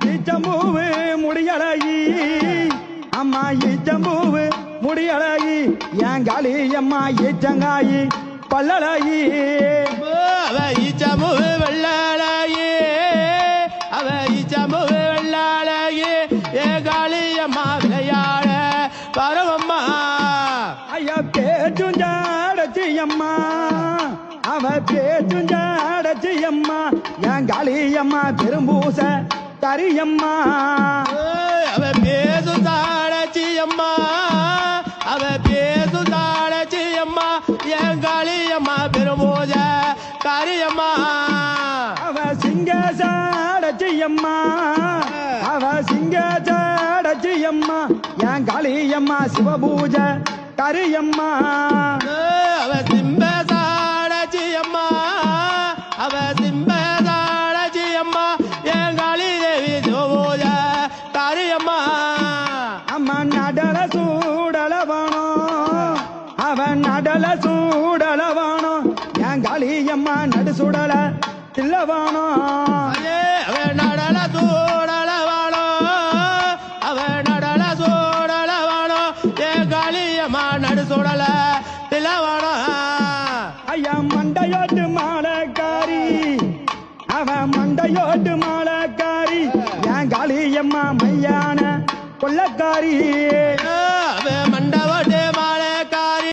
ஈச்சம்பூவு முடியழகி அம்மா ஈச்சம்பூவு முடியழகி என் காளி அம்மா ஈச்சங்காயி பல்லழகி அவ ஈச்சம்பூவு வெள்ளழகி அவ ஈச்சம்பூவு வெள்ளழகி ஏ காளியம்மா விளையாட பரவம்மா ஐயா பேச்சுஞ்சாடச்சி அம்மா அவ பேச்சுஞ்சாடச்சி அம்மா என் காளி அம்மா பெரும்பூச கரியம்மா அவ பேசு தாடச்சி அம்மா அவ பேசு தாடச்சி அம்மா என் காளியம்மா பெருமூஜ காரியம்மா அவ சிங்கசாடச்சி அம்மா அவ சிங்கசாடச்சி அம்மா என் காளி அம்மா சிவபூஜ கரியம்மா அவ சிம்ப தாடச்சி அம்மா அவ சிம்ப தாடச்சி அம்மா என் காளி தேவி சிவபூஜ காரியம்மா அம்மா நடல சூடலவானோ அவன் நடல சூடலவானோ என் காளி அம்மா நடு சுடல தில்லவானோ அவ நடல சூடல வாழோ அவ நடல சூடல வாழோ என் காளியம்மா நடு சுடல திலவானோ ஐயா மண்டையோட்டு மாலக்காரி அவன் மண்டையோட்டு மாலக்காரி என் காளி அம்மா மையான கொள்ளக்காரி அவ மண்டபட்டு